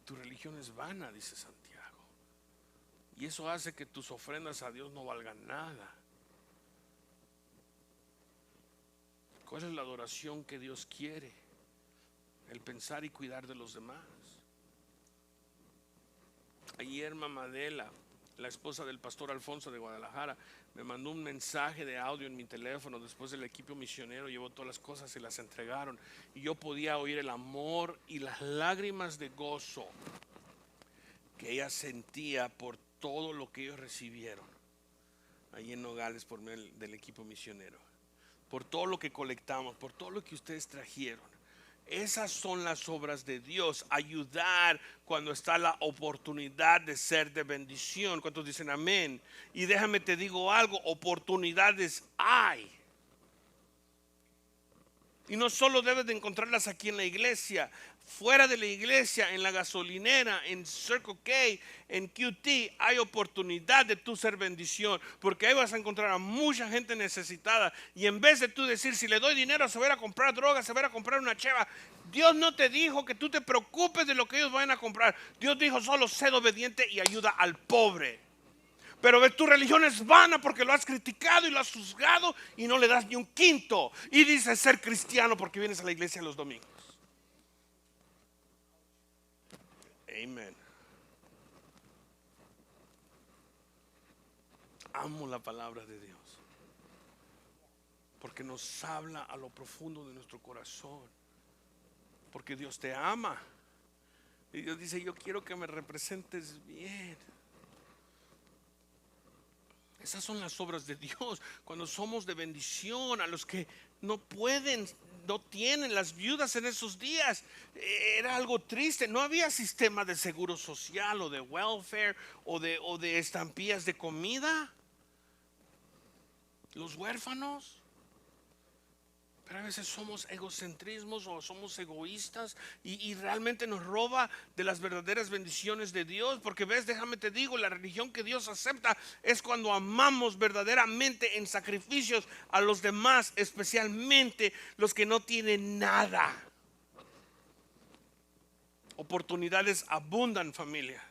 Tu religión es vana, dice Santiago. Y eso hace que tus ofrendas a Dios no valgan nada. ¿Cuál es la adoración que Dios quiere? El pensar y cuidar de los demás. Ayer Mamá Adela, la esposa del pastor Alfonso de Guadalajara, me mandó un mensaje de audio en mi teléfono. Después del equipo misionero llevó todas las cosas y las entregaron, y yo podía oír el amor y las lágrimas de gozo que ella sentía por todo lo que ellos recibieron ahí en Nogales por medio del equipo misionero, por todo lo que colectamos, por todo lo que ustedes trajeron. Esas son las obras de Dios, ayudar cuando está la oportunidad de ser de bendición. ¿Cuántos dicen amén? Y déjame te digo algo, oportunidades hay. Y no solo debes de encontrarlas aquí en la iglesia, fuera de la iglesia, en la gasolinera, en Circle K, en QT, hay oportunidad de tú ser bendición, porque ahí vas a encontrar a mucha gente necesitada. Y en vez de tú decir, si le doy dinero se va a ir a comprar drogas, se va a ir a comprar una cheva, Dios no te dijo que tú te preocupes de lo que ellos vayan a comprar. Dios dijo solo sé obediente y ayuda al pobre. Pero ves, tu religión es vana porque lo has criticado y lo has juzgado y no le das ni un quinto. Y dices ser cristiano porque vienes a la iglesia los domingos. Amén. Amo la palabra de Dios porque nos habla a lo profundo de nuestro corazón. Porque Dios te ama. Y Dios dice, yo quiero que me representes bien. Esas son las obras de Dios. Cuando somos de bendición a los que no pueden, no tienen, las viudas en esos días, era algo triste. No había sistema de seguro social o de welfare o de estampillas de comida. Los huérfanos. Pero a veces somos egocentrismos o somos egoístas y realmente nos roba de las verdaderas bendiciones de Dios. Porque ves, déjame te digo, la religión que Dios acepta es cuando amamos verdaderamente en sacrificios a los demás, especialmente los que no tienen nada. Oportunidades abundan, familia.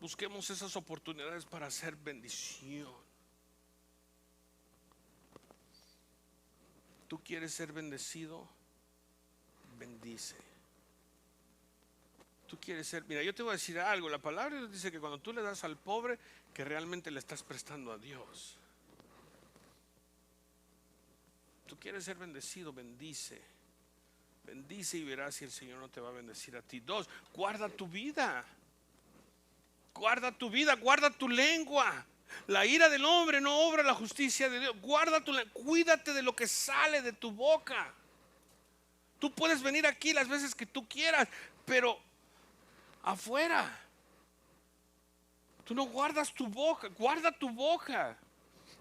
Busquemos esas oportunidades para hacer bendición. ¿Tú quieres ser bendecido? Bendice. Tú quieres ser, mira, yo te voy a decir algo. La palabra de Dios dice que cuando tú le das al pobre, que realmente le estás prestando a Dios. Tú quieres ser bendecido, bendice. Bendice y verás si el Señor no te va a bendecir a ti. 2, guarda tu vida. Guarda tu vida, guarda tu lengua. La ira del hombre no obra la justicia de Dios. Cuídate de lo que sale de tu boca. Tú puedes venir aquí las veces que tú quieras, pero afuera tú no guardas tu boca. Guarda tu boca.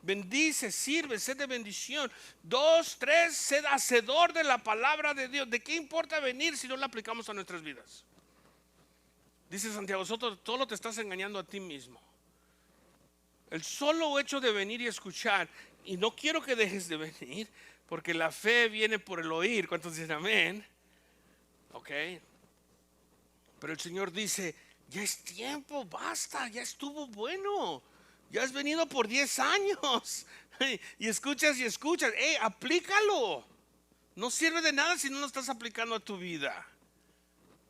Bendice, sirve, sé de bendición. 2, 3, sé hacedor de la palabra de Dios. ¿De qué importa venir si no la aplicamos a nuestras vidas? Dice Santiago, solo te estás engañando a ti mismo. El solo hecho de venir y escuchar, y no quiero que dejes de venir, porque la fe viene por el oír. ¿Cuántos dicen amén? Ok. Pero el Señor dice, ya es tiempo, basta, ya estuvo bueno. Ya has venido por 10 años. Y escuchas, aplícalo. No sirve de nada si no lo estás aplicando a tu vida.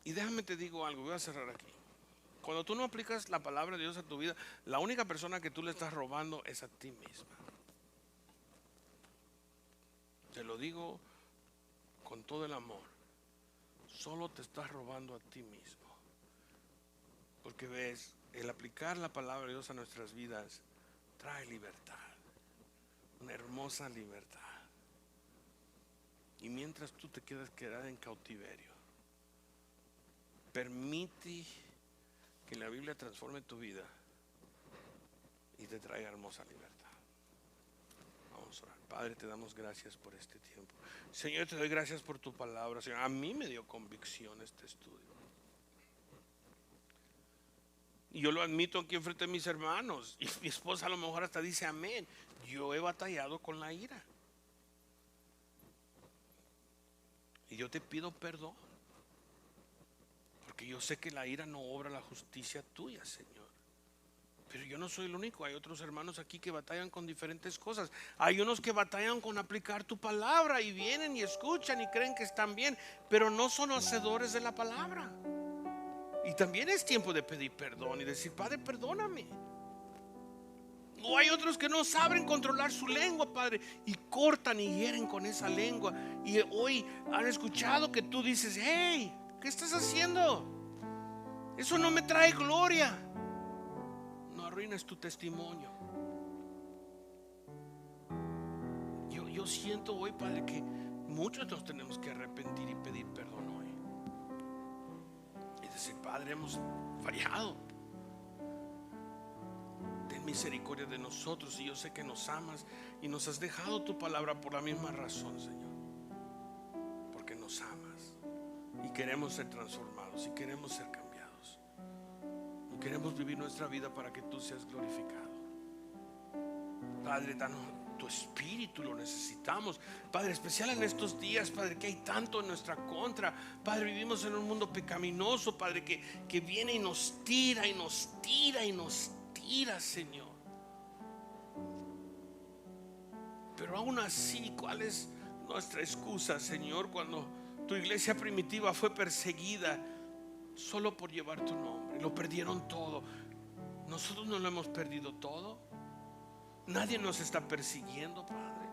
Y déjame te digo algo, voy a cerrar aquí. Cuando tú no aplicas la palabra de Dios a tu vida, la única persona que tú le estás robando es a ti misma. Te lo digo con todo el amor. Solo te estás robando a ti mismo. Porque ves, el aplicar la palabra de Dios a nuestras vidas trae libertad. Una hermosa libertad. Y mientras tú te quedas en cautiverio, permite que la Biblia transforme tu vida y te traiga hermosa libertad. Vamos a orar. Padre, te damos gracias por este tiempo. Señor, te doy gracias por tu palabra. Señor, a mí me dio convicción este estudio. Y yo lo admito aquí enfrente de mis hermanos. Y mi esposa a lo mejor hasta dice amén. Yo he batallado con la ira. Y yo te pido perdón. Porque yo sé que la ira no obra la justicia tuya, Señor. Pero yo no soy el único. Hay otros hermanos aquí que batallan con diferentes cosas. Hay unos que batallan con aplicar tu palabra y vienen y escuchan y creen que están bien, pero no son hacedores de la palabra. Y también es tiempo de pedir perdón y decir, Padre, perdóname. O hay otros que no saben controlar su lengua, Padre, y cortan y hieren con esa lengua. Y hoy han escuchado que tú dices, hey, ¿qué estás haciendo? Eso no me trae gloria. No arruines tu testimonio. Yo siento hoy, Padre, que muchos nos tenemos que arrepentir y pedir perdón hoy. Y decir, Padre, hemos fallado. Ten misericordia de nosotros. Y yo sé que nos amas y nos has dejado tu palabra por la misma razón, Señor. Porque nos amas y queremos ser transformados y queremos ser cambiados. Y queremos vivir nuestra vida para que tú seas glorificado. Padre, danos tu espíritu, lo necesitamos, Padre, especial en estos días, Padre, que hay tanto en nuestra contra. Padre, vivimos en un mundo pecaminoso, Padre, que viene y nos tira y nos tira y nos tira, Señor. Pero aún así, ¿cuál es nuestra excusa, Señor, cuando tu iglesia primitiva fue perseguida solo por llevar tu nombre? Lo perdieron todo. Nosotros no lo hemos perdido todo. Nadie nos está persiguiendo, Padre.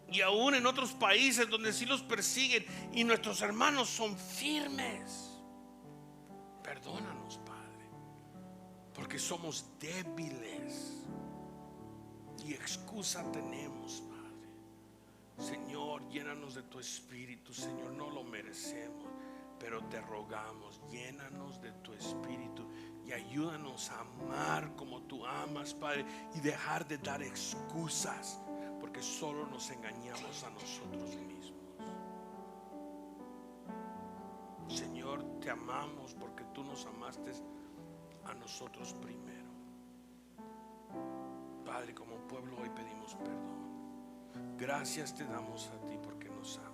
Y aún en otros países donde sí los persiguen y nuestros hermanos son firmes. Perdónanos, Padre, porque somos débiles y excusa tenemos, Padre. Señor, llénanos de tu espíritu. Señor, no lo merecemos, pero te rogamos, llénanos de tu espíritu y ayúdanos a amar como tú amas, Padre, y dejar de dar excusas, porque solo nos engañamos a nosotros mismos. Señor, te amamos porque tú nos amaste a nosotros primero. Padre, como pueblo hoy pedimos perdón. Gracias te damos a ti porque nos amas.